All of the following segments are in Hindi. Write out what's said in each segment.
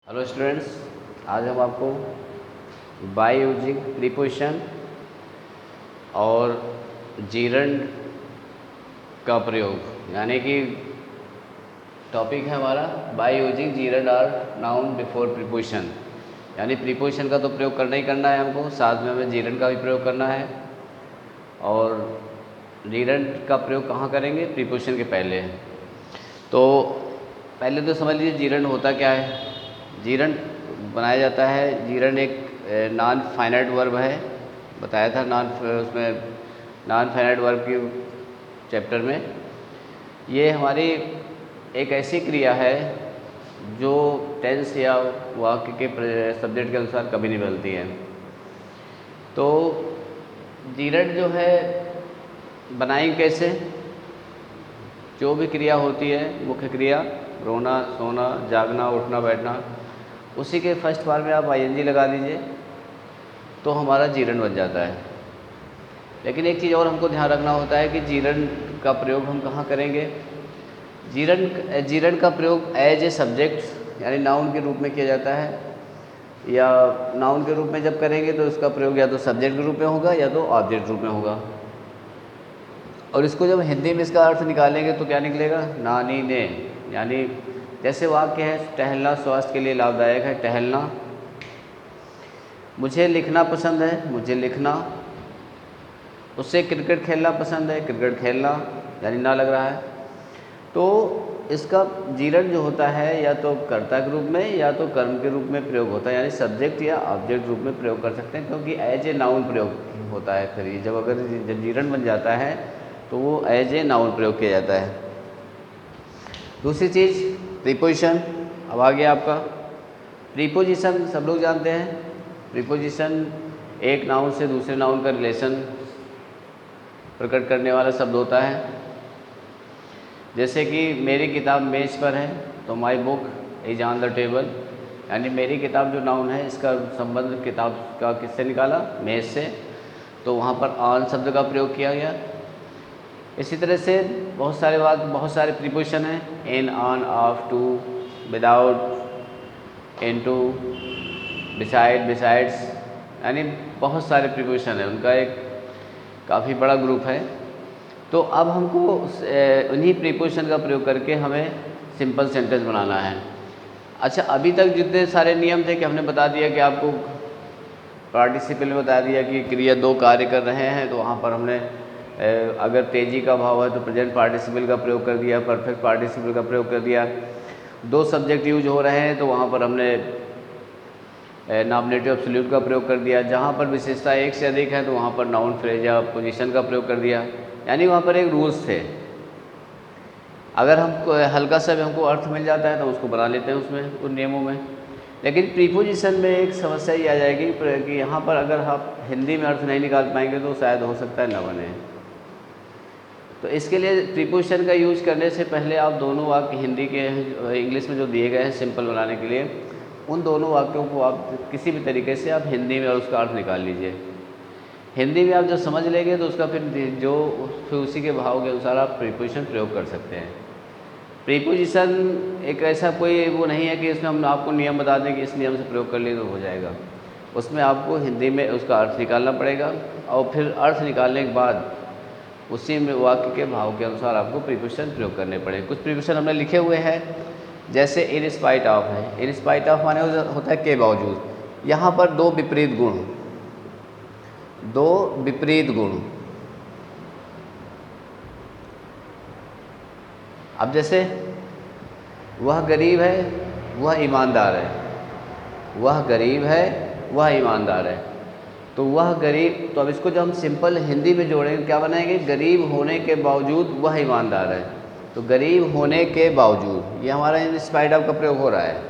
हेलो स्टूडेंट्स, आज हम आपको बाय यूजिंग प्रीपोजिशन और जीरंड का प्रयोग यानी कि टॉपिक है हमारा बाय यूजिंग जीरंड और नाउन बिफोर प्रीपोजिशन। यानी प्रीपोजिशन का तो प्रयोग करना ही करना है हमको, साथ में हमें जीरंड का भी प्रयोग करना है। और जीरंड का प्रयोग कहाँ करेंगे? प्रीपोजिशन के पहले। तो पहले तो समझ लीजिए जीरंड होता क्या है। जीरंड बनाया जाता है, जीरंड एक नॉन फाइनाइट वर्ब है, बताया था उसमें नॉन फाइनाइट वर्ब की चैप्टर में। ये हमारी एक ऐसी क्रिया है जो टेंस या वाक्य के सब्जेक्ट के अनुसार कभी नहीं बदलती है। तो जीरंड जो है बनाएंगे कैसे? जो भी क्रिया होती है, मुख्य क्रिया रोना, सोना, जागना, उठना, बैठना, उसी के फर्स्ट बार में आप आईएनजी लगा दीजिए तो हमारा जीरंड बन जाता है। लेकिन एक चीज़ और हमको ध्यान रखना होता है कि जीरंड का प्रयोग हम कहाँ करेंगे। जीरंड का प्रयोग एज ए सब्जेक्ट यानी नाउन के रूप में किया जाता है, या नाउन के रूप में जब करेंगे तो इसका प्रयोग या तो सब्जेक्ट के रूप में होगा या तो ऑब्जेक्ट रूप में होगा। और इसको जब हिंदी में इसका अर्थ निकालेंगे तो क्या निकलेगा? नानी ने। यानी जैसे वाक्य है, टहलना स्वास्थ्य के लिए लाभदायक है, टहलना। मुझे लिखना पसंद है, मुझे लिखना। उससे क्रिकेट खेलना पसंद है, क्रिकेट खेलना, यानी ना लग रहा है। तो इसका जीरंड जो होता है या तो कर्ता के रूप में या तो कर्म के रूप में प्रयोग होता है, यानी सब्जेक्ट या ऑब्जेक्ट रूप में प्रयोग कर सकते हैं, क्योंकि एज ए नाउन प्रयोग होता है। फिर ये जब जीरंड बन जाता है तो वो एज ए नाउन प्रयोग किया जाता है। दूसरी चीज़ प्रीपोजिशन। अब आ गया आपका प्रीपोजिशन। सब लोग जानते हैं प्रीपोजिशन एक नाउन से दूसरे नाउन का रिलेशन प्रकट करने वाला शब्द होता है। जैसे कि मेरी किताब मेज पर है तो my book is on the table, यानी मेरी किताब जो नाउन है इसका संबंध किताब का किससे निकाला? मेज से। तो वहाँ पर ऑन शब्द का प्रयोग किया गया। इसी तरह से बहुत सारे प्रीपोजिशन हैं, in, on, of, to, without, into, beside, besides, यानी बहुत सारे प्रीपोजिशन हैं। उनका एक काफ़ी बड़ा ग्रुप है। तो अब हमको उन्हीं प्रीपोजिशन का प्रयोग करके हमें सिंपल सेंटेंस बनाना है। अच्छा, अभी तक जितने सारे नियम थे कि हमने बता दिया कि आपको पार्टिसिपल में बता दिया कि क्रिया दो कार्य कर रहे हैं, तो वहाँ पर हमने अगर तेजी का भाव है तो प्रेजेंट पार्टिसिपल का प्रयोग कर दिया, परफेक्ट पार्टिसिपल का प्रयोग कर दिया। दो सब्जेक्ट यूज हो रहे हैं तो वहाँ पर हमने नॉमिनेटिव एब्सोल्यूट का प्रयोग कर दिया। जहाँ पर विशेषता एक से अधिक है तो वहाँ पर नाउन फ्रेज या पोजीशन का प्रयोग कर दिया। यानी वहाँ पर एक रूल्स थे। अगर हमको हल्का सा भी हमको अर्थ मिल जाता है तो उसको बना लेते हैं उसमें, उन नियमों में। लेकिन प्रीपोजिशन में एक समस्या ये आ जाएगी कि यहाँ पर अगर आप हिंदी में अर्थ नहीं निकाल पाएंगे तो शायद हो सकता है न बने। तो इसके लिए प्रीपोजिशन का यूज करने से पहले आप दोनों वाक्य हिंदी के इंग्लिश में जो दिए गए हैं सिंपल बनाने के लिए, उन दोनों वाक्यों को आप किसी भी तरीके से आप हिंदी में और उसका अर्थ निकाल लीजिए। हिंदी में आप जब समझ लेंगे तो उसका फिर उसी के भाव के अनुसार आप प्रीपोजिशन प्रयोग कर सकते हैं। प्रीपोजिशन एक ऐसा कोई वो नहीं है कि इसमें हम आपको नियम बता दें कि इस नियम से प्रयोग कर लिए तो हो जाएगा। उसमें आपको हिंदी में उसका अर्थ निकालना पड़ेगा और फिर अर्थ निकालने के बाद उसी में वाक्य के भाव के अनुसार आपको प्रीपोजिशन प्रयोग करने पड़ेंगे। कुछ प्रीपोजिशन हमने लिखे हुए हैं, जैसे इन स्पाइट ऑफ है। इन स्पाइट ऑफ माने होता है के बावजूद। यहाँ पर दो विपरीत गुण। अब जैसे वह गरीब है, वह ईमानदार है। वह गरीब है, वह ईमानदार है। तो वह गरीब, तो अब इसको जब हम सिंपल हिंदी में जोड़ेंगे क्या बनाएंगे? गरीब होने के बावजूद वह ईमानदार है। तो गरीब होने के बावजूद, ये हमारा इन स्पाइट ऑफ का प्रयोग हो रहा है।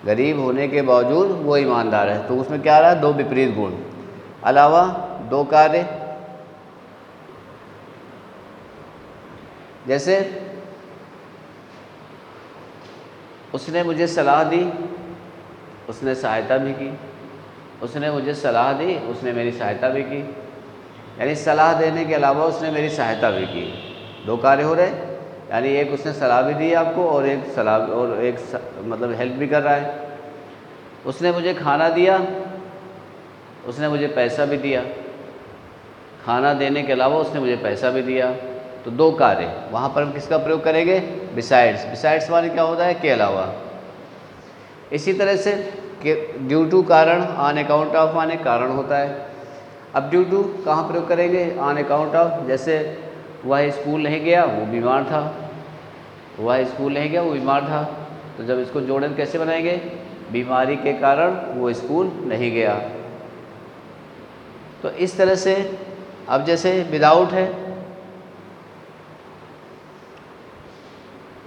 गरीब होने के बावजूद वो ईमानदार है, तो उसमें क्या आ रहा है? दो विपरीत गुण। अलावा दो कार्य, जैसे उसने मुझे सलाह दी, उसने सहायता भी की। उसने मुझे सलाह दी, उसने मेरी सहायता भी की। यानी सलाह देने के अलावा उसने मेरी सहायता भी की। दो कार्य हो रहे। यानी एक उसने सलाह भी दी आपको और एक सलाह और एक मतलब हेल्प भी कर रहा है। उसने मुझे खाना दिया, उसने मुझे पैसा भी दिया। खाना देने के अलावा उसने मुझे पैसा भी दिया। तो दो कार्य, वहाँ पर हम किसका प्रयोग करेंगे? बिसाइड्स। बिसाइड्स माने क्या होता है? के अलावा। इसी तरह से ड्यू टू कारण, ऑन अकाउंट ऑफ माने कारण होता है। अब ड्यू टू कहाँ प्रयोग करेंगे? On account of. जैसे वह स्कूल नहीं गया, वो बीमार था। वह स्कूल नहीं गया, वो बीमार था। तो जब इसको जोड़न कैसे बनाएंगे? बीमारी के कारण वो स्कूल नहीं गया। तो इस तरह से अब जैसे विदाउट है,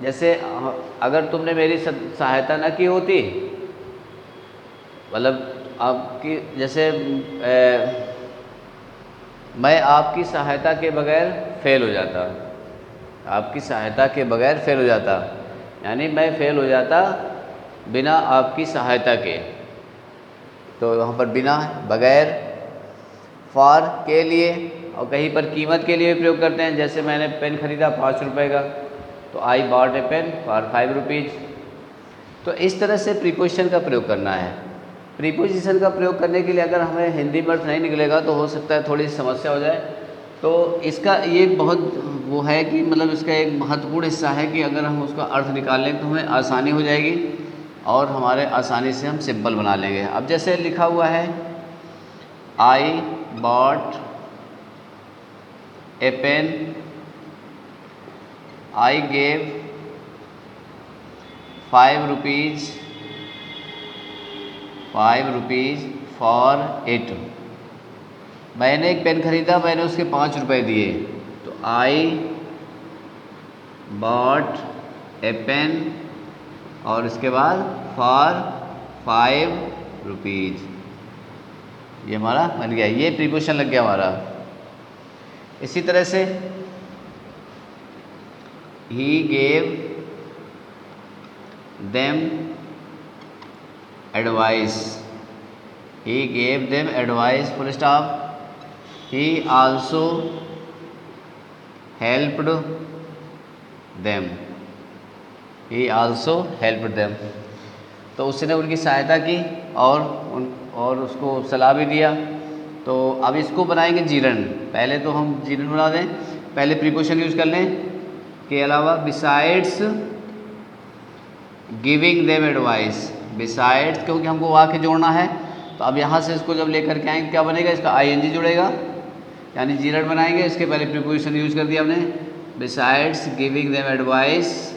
जैसे अगर तुमने मेरी सहायता न की होती, मतलब आपकी जैसे मैं आपकी सहायता के बगैर फेल हो जाता, आपकी सहायता के बगैर फेल हो जाता, यानी मैं फेल हो जाता बिना आपकी सहायता के। तो वहाँ पर बिना, बगैर, फॉर के लिए, और कहीं पर कीमत के लिए भी प्रयोग करते हैं। जैसे मैंने पेन खरीदा 5 रुपये का, तो I bought a pen for 5 rupees. तो इस तरह से प्रीपोजिशन का प्रयोग करना है। प्रीपोजिशन का प्रयोग करने के लिए अगर हमें हिंदी में अर्थ नहीं निकलेगा तो हो सकता है थोड़ी समस्या हो जाए। तो इसका ये बहुत वो है कि मतलब इसका एक महत्वपूर्ण हिस्सा है कि अगर हम उसका अर्थ निकाल लें तो हमें आसानी हो जाएगी और हमारे आसानी से हम सिंपल बना लेंगे। अब जैसे लिखा हुआ है I bought a pen, I gave 5 rupees for it. मैंने एक पेन खरीदा, मैंने उसके 5 रुपये दिए। तो आई बॉट ए पेन और इसके बाद फॉर 5 रुपीज़। ये हमारा बन गया, ये प्रीपोजिशन लग गया हमारा। इसी तरह से he gave them advice, he gave them advice full stop. He also helped them, he also helped them. तो उसने उनकी सहायता की और उसको सलाह भी दिया। तो अब इसको बनाएंगे जीरन। पहले तो हम जीरन बना दें, पहले प्रीपोजिशन यूज कर लें के अलावा besides giving them advice. Besides क्योंकि हमको वाक्य जोड़ना है, तो अब यहाँ से इसको जब लेकर के आएंगे क्या बनेगा? इसका आईएनजी जुड़ेगा, यानी जीरन बनाएंगे। इसके पहले प्रीपोजिशन यूज कर दिया हमने, बिसाइड्स गिविंग देम एडवाइस,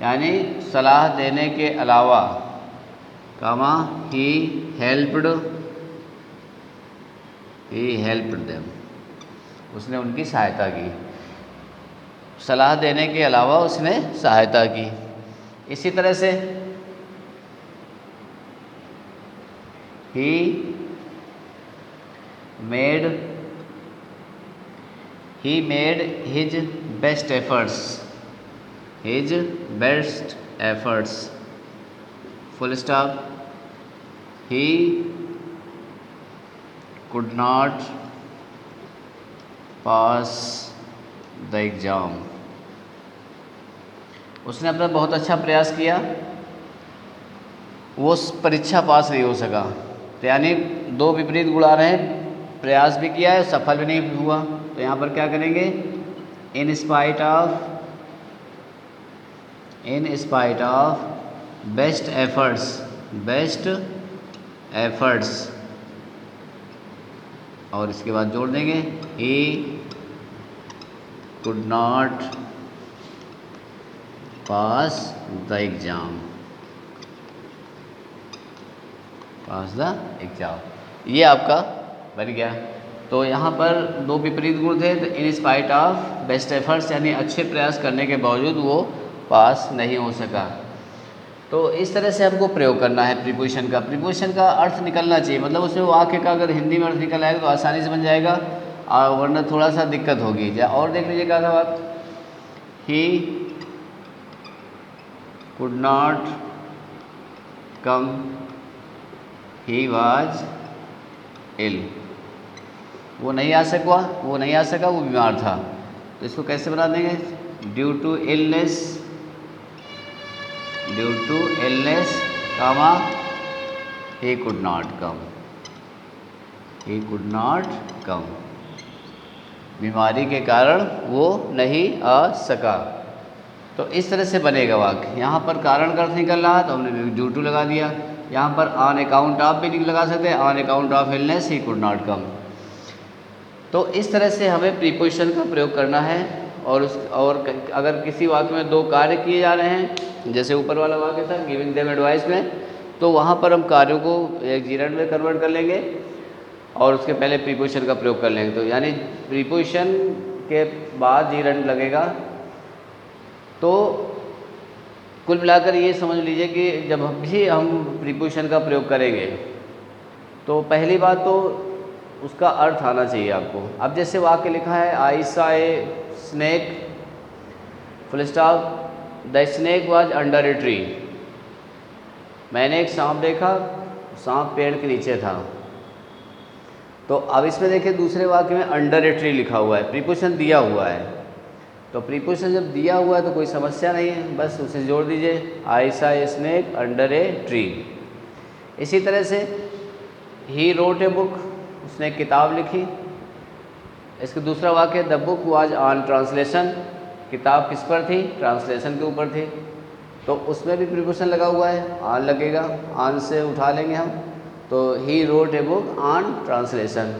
यानी सलाह देने के अलावा, कामा ही हेल्प्ड देम, उसने उनकी सहायता की। सलाह देने के अलावा उसने सहायता की। इसी तरह से he made his best efforts full stop. He could not pass the exam, उसने अपना बहुत अच्छा प्रयास किया, वो परीक्षा पास नहीं हो सका। तो यानी दो विपरीत गुण आ रहे हैं, प्रयास भी किया है, सफल भी नहीं हुआ। तो यहाँ पर क्या करेंगे? In spite of best efforts, और इसके बाद जोड़ देंगे ही could not pass the exam, ये आपका बन गया। तो यहाँ पर दो विपरीत गुण थे, तो in spite of best efforts यानी अच्छे प्रयास करने के बावजूद वो पास नहीं हो सका। तो इस तरह से हमको प्रयोग करना है प्रीपोजिशन का। प्रीपोजिशन का अर्थ निकलना चाहिए, मतलब उसमें वाक्य का अगर हिंदी में अर्थ निकल आएगा तो आसानी से बन जाएगा, और वरना थोड़ा सा दिक्कत होगी। और देख लीजिए क्या था बात, he could not come, he was ill, वो नहीं आ सका, वो बीमार था। तो इसको कैसे बना देंगे? Due to illness, comma he could not come, बीमारी के कारण वो नहीं आ सका। तो इस तरह से बनेगा वाक्य। यहाँ पर कारण का अर्थ निकल रहा है तो हमने ड्यू टू लगा दिया। यहाँ पर ऑन अकाउंट ऑफ भी लगा सकते हैं, on account of illness he could not कम। तो इस तरह से हमें प्रीपोजिशन का प्रयोग करना है। और अगर किसी वाक्य में दो कार्य किए जा रहे हैं, जैसे ऊपर वाला वाक्य था गिविंग देम एडवाइस में, तो वहाँ पर हम कार्यों को एक जीरंड में कन्वर्ट कर लेंगे और उसके पहले प्रीपोजिशन का प्रयोग कर लेंगे। तो यानी प्रीपोजिशन के बाद जीरंड लगेगा। तो कुल मिलाकर ये समझ लीजिए कि जब भी हम प्रीपोजिशन का प्रयोग करेंगे तो पहली बात तो उसका अर्थ आना चाहिए आपको। अब जैसे वाक्य लिखा है I saw a snake full stop the snake was under a tree. मैंने एक सांप देखा, सांप पेड़ के नीचे था। तो अब इसमें देखिए दूसरे वाक्य में अंडर ए ट्री लिखा हुआ है, प्रीपोजिशन दिया हुआ है। तो प्रीपोजिशन जब दिया हुआ है तो कोई समस्या नहीं है, बस उसे जोड़ दीजिए, I saw a snake under a tree. इसी तरह से ही रोट ए बुक, उसने एक किताब लिखी। इसका दूसरा वाक्य the book was on translation, किताब किस पर थी? ट्रांसलेशन के ऊपर थी। तो उसमें भी प्रीपोजिशन लगा हुआ है, ऑन लगेगा, ऑन से उठा लेंगे हम। तो he wrote a book on translation.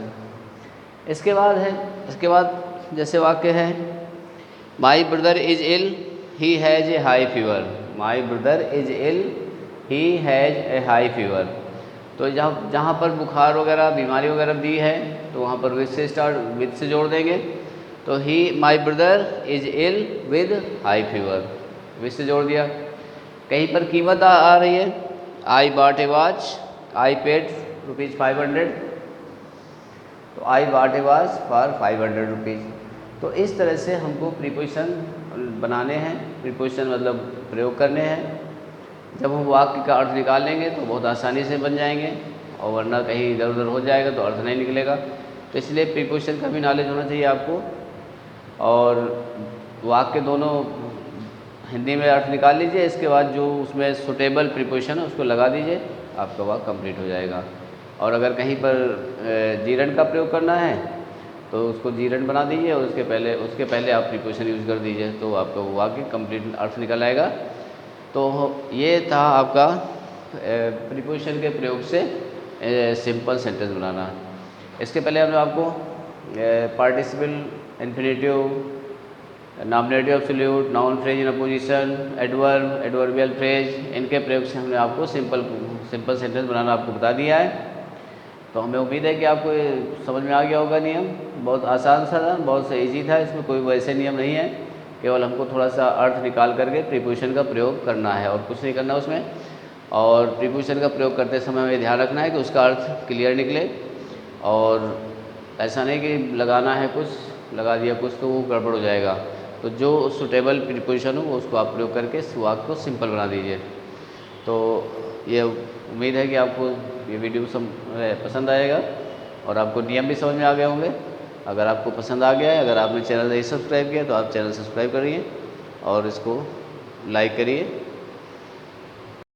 इसके बाद जैसे वाक्य है my brother is ill he has a high fever. My brother is ill he has a high fever. तो जहाँ पर बुखार वगैरह बीमारी वगैरह दी है तो वहाँ पर विद से जोड़ देंगे। तो he my brother is ill with high fever, with से जोड़ दिया। कहीं पर कीमत आ रही है, I bought a watch, I paid ₹500। तो I bought a watch for ₹500। तो इस तरह से हमको प्रीपोजिशन बनाने हैं, प्रीपोजिशन मतलब प्रयोग करने हैं। जब हम वाक्य का अर्थ निकाल लेंगे तो बहुत आसानी से बन जाएंगे, और वरना कहीं इधर उधर हो जाएगा तो अर्थ नहीं निकलेगा। तो इसलिए प्रीपोजिशन का भी नॉलेज होना चाहिए आपको। और वाक्य दोनों हिंदी में अर्थ निकाल लीजिए, इसके बाद जो उसमें सुटेबल प्रीपोजिशन है उसको लगा दीजिए, आपका वाक्य कंप्लीट हो जाएगा। और अगर कहीं पर जीरंड का प्रयोग करना है तो उसको जीरंड बना दीजिए और उसके पहले आप प्रीपोजिशन यूज़ कर दीजिए, तो आपका वाक्य कंप्लीट अर्थ निकल आएगा। तो ये था आपका प्रीपोजिशन के प्रयोग से सिंपल सेंटेंस बनाना। इसके पहले हमने आपको participle, infinitive, nominative absolute, noun phrase in opposition, adverb, adverbial phrase, इनके प्रयोग से हमने आपको सिंपल सेंटेंस बनाना आपको बता दिया है। तो हमें उम्मीद है कि आपको ये समझ में आ गया होगा नियम। बहुत आसान सा था, बहुत सा ईजी था, इसमें कोई वैसे नियम नहीं है, केवल हमको थोड़ा सा अर्थ निकाल करके प्रीपोजिशन का प्रयोग करना है और कुछ नहीं करना उसमें। और प्रीपोजिशन का प्रयोग करते समय हमें ध्यान रखना है कि उसका अर्थ क्लियर निकले, और ऐसा नहीं कि लगाना है कुछ, लगा दिया कुछ तो वो गड़बड़ हो जाएगा। तो जो सुटेबल प्रीपोजिशन हो उसको आप प्रयोग करके वाक्य को सिंपल बना दीजिए। तो ये उम्मीद है कि आपको ये वीडियो पसंद आएगा और आपको नियम भी समझ में आ गए होंगे। अगर आपको पसंद आ गया है, अगर आपने चैनल नहीं सब्सक्राइब किया तो आप चैनल सब्सक्राइब करिए और इसको लाइक करिए।